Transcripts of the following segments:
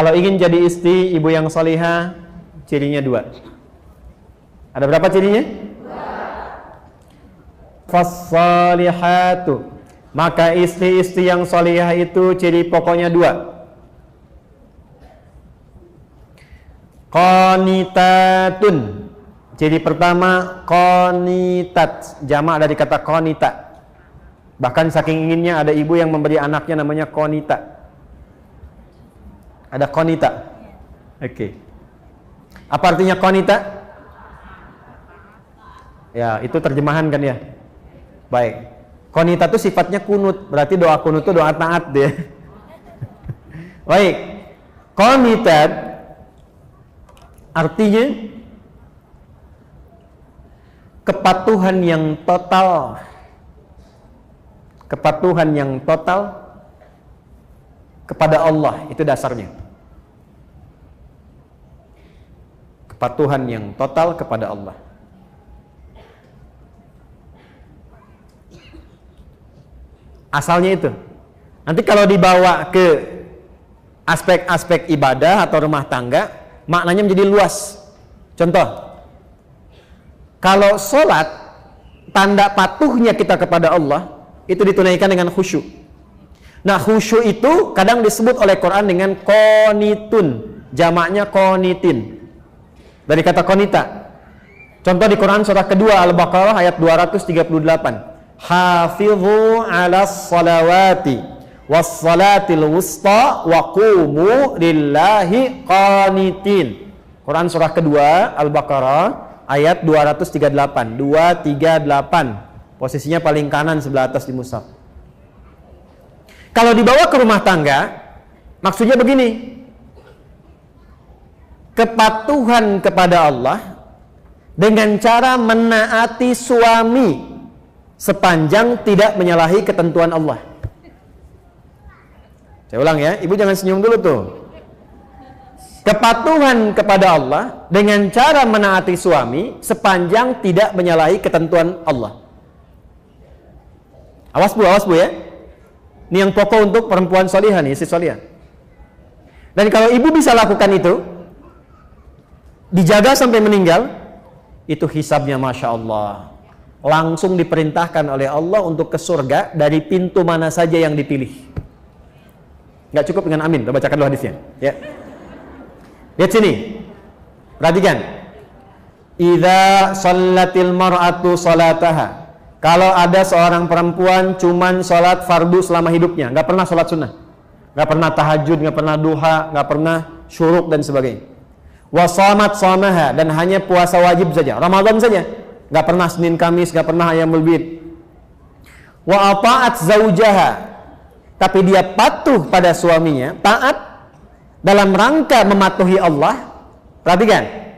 Kalau ingin jadi istri ibu yang salihah, cirinya 2. Ada berapa cirinya? 2. Fassalihatu, maka istri-istri yang salihah itu ciri pokoknya 2. Qanitatun, ciri pertama qanitat, jamak dari kata qanita. Bahkan saking inginnya ada ibu yang memberi anaknya namanya qanita. Ada qanita. Oke. Apa artinya qanita? Ya, itu terjemahan kan ya. Baik. Qanita itu sifatnya kunut, berarti doa kunut itu doa taat dia. Baik. Qanitat artinya kepatuhan yang total. Kepatuhan yang total kepada Allah, itu dasarnya. Kepatuhan yang total kepada Allah. Asalnya itu. Nanti kalau dibawa ke aspek-aspek ibadah atau rumah tangga, maknanya menjadi luas. Contoh, kalau sholat, tanda patuhnya kita kepada Allah itu ditunaikan dengan khusyuk. Nah, khusyuk itu kadang disebut oleh Quran dengan qanitun, jamaknya qanitin, dari kata qanita. Contoh di Quran surah kedua Al-Baqarah ayat 238. Hafidhu 'alas salawati was salatil wusta wa qumu lillahi qanitin. Quran surah kedua Al-Baqarah ayat 238. 238. Posisinya paling kanan sebelah atas di mushaf. Kalau dibawa ke rumah tangga, maksudnya begini. Kepatuhan kepada Allah dengan cara menaati suami sepanjang tidak menyalahi ketentuan Allah. Saya ulang ya, ibu jangan senyum dulu tuh. Kepatuhan kepada Allah dengan cara menaati suami sepanjang tidak menyalahi ketentuan Allah. Awas bu ya. Ini yang pokok untuk perempuan solihah nih, istri solihah. Dan kalau ibu bisa lakukan itu, dijaga sampai meninggal, itu hisabnya Masya Allah. Langsung diperintahkan oleh Allah untuk ke surga dari pintu mana saja yang dipilih. Nggak cukup dengan amin, kita bacakan dulu hadisnya ya. Lihat sini, perhatikan. Idza shallatil mar'atu salataha, kalau ada seorang perempuan cuman sholat fardu selama hidupnya, nggak pernah sholat sunnah, nggak pernah tahajud, nggak pernah duha, nggak pernah syuruk dan sebagainya. Wa shamat shamaha, dan hanya puasa wajib saja, Ramadan saja, nggak pernah Senin Kamis, nggak pernah Ayyamul Bid. Wa ata'at zaujaha, tapi dia patuh pada suaminya, taat dalam rangka mematuhi Allah. Perhatikan.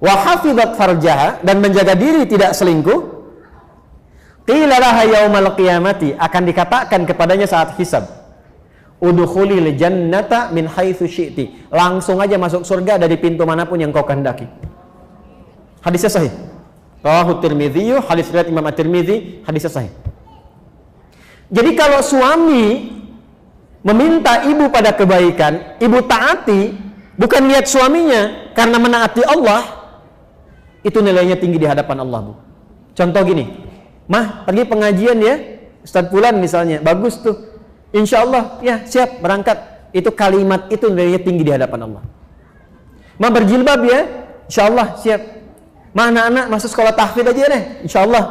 Wa hafizat farjaha, dan menjaga diri tidak selingkuh. Qila laha yaumal qiyamati, akan dikatakan kepadanya saat hisab, udkhulil jannata min haitsu syi'ti, langsung aja masuk surga dari pintu manapun yang kau kehendaki. Hadisnya sahih. Rawahu Tirmidzi, hadis riwayat Imam At-Tirmidzi, hadisnya sahih. Jadi kalau suami meminta ibu pada kebaikan, ibu taati, bukan lihat suaminya karena menaati Allah, itu nilainya tinggi di hadapan Allah, Bu. Contoh gini, Mah, pergi pengajian ya, Ustadz Fulan misalnya, bagus tuh, insya Allah, ya siap berangkat. Itu kalimat itu nilainya tinggi di hadapan Allah. Mah berjilbab ya, insya Allah siap. Mah anak-anak masuk sekolah tahfidz aja deh, insya Allah.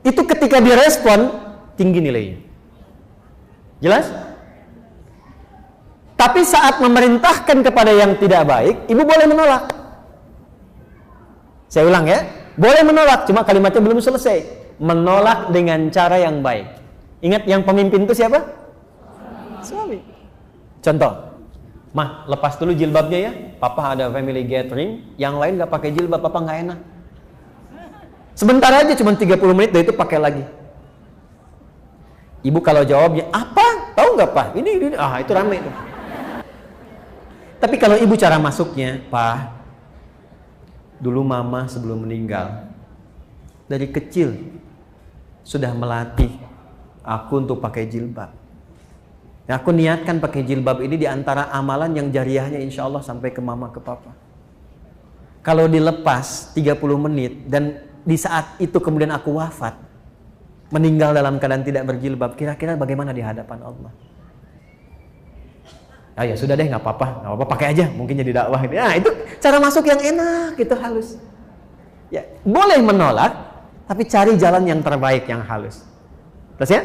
Itu ketika direspon, tinggi nilainya. Jelas? Tapi saat memerintahkan kepada yang tidak baik, ibu boleh menolak. Saya ulang ya, boleh menolak, cuma kalimatnya belum selesai. Menolak dengan cara yang baik. Ingat yang pemimpin itu siapa? Suami. Contoh, Mah, lepas dulu jilbabnya ya, Papa ada family gathering, yang lain gak pakai jilbab, Papa gak enak. Sebentar aja, cuma 30 menit, dari itu pakai lagi. Ibu kalau jawabnya, apa? Tahu nggak Pak? Ini, itu ramai itu. Tapi kalau ibu cara masuknya, Pak, dulu Mama sebelum meninggal, dari kecil sudah melatih aku untuk pakai jilbab. Nah, aku niatkan pakai jilbab ini di antara amalan yang jariahnya insya Allah sampai ke mama, ke papa. Kalau dilepas 30 menit dan di saat itu kemudian aku wafat, meninggal dalam keadaan tidak berjilbab, kira-kira bagaimana di hadapan Allah? Ah, ya sudah deh, nggak apa-apa, pakai aja, mungkin jadi dakwah. Nah, itu cara masuk yang enak, gitu, halus. Ya, boleh menolak, tapi cari jalan yang terbaik, yang halus. Terus ya?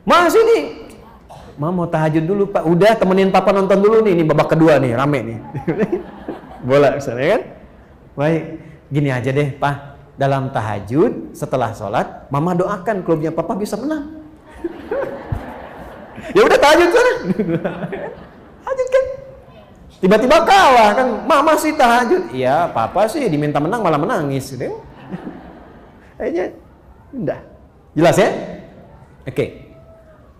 Mas ini, mau tahajud dulu Pak. Udah, temenin Papa nonton dulu nih, ini babak kedua nih, rame nih. Bola misalnya kan? Baik, gini aja deh Pak. Dalam tahajud, setelah sholat, Mama doakan klubnya Papa bisa menang. Ya udah tahajud sana. Tahajud kan? Tiba-tiba kalah kan? Mama sih tahajud. Iya, Papa sih diminta menang malah menangis. Aja, udah. Jelas ya? Oke.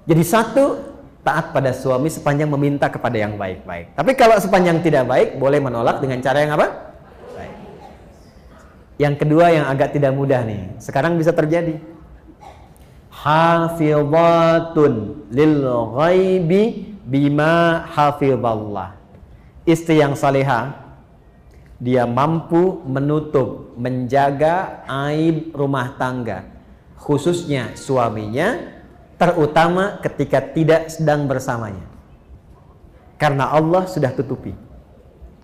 Jadi satu, taat pada suami sepanjang meminta kepada yang baik-baik. Tapi kalau sepanjang tidak baik, boleh menolak dengan cara yang apa? Baik. Yang kedua yang agak tidak mudah nih. Sekarang bisa terjadi. Hafizatun lil ghaibi bima hafizallah. Istri yang salihah, dia mampu menutup, menjaga aib rumah tangga, khususnya suaminya, terutama ketika tidak sedang bersamanya. Karena Allah sudah tutupi.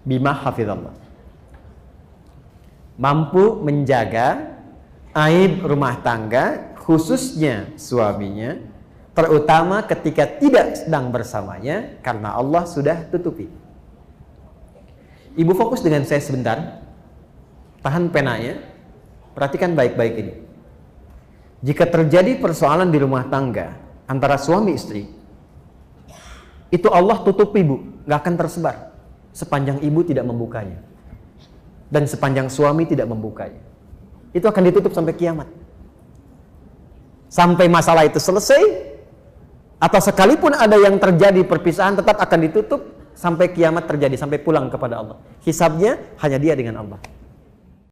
Bima hafizallah. Mampu menjaga aib rumah tangga, khususnya suaminya, terutama ketika tidak sedang bersamanya, karena Allah sudah tutupi. Ibu fokus dengan saya sebentar, tahan penanya, perhatikan baik-baik ini. Jika terjadi persoalan di rumah tangga antara suami istri, itu Allah tutupi Bu, nggak akan tersebar sepanjang ibu tidak membukanya dan sepanjang suami tidak membukanya. Itu akan ditutup sampai kiamat. Sampai masalah itu selesai, atau sekalipun ada yang terjadi perpisahan, tetap akan ditutup sampai kiamat terjadi, sampai pulang kepada Allah. Hisabnya hanya dia dengan Allah.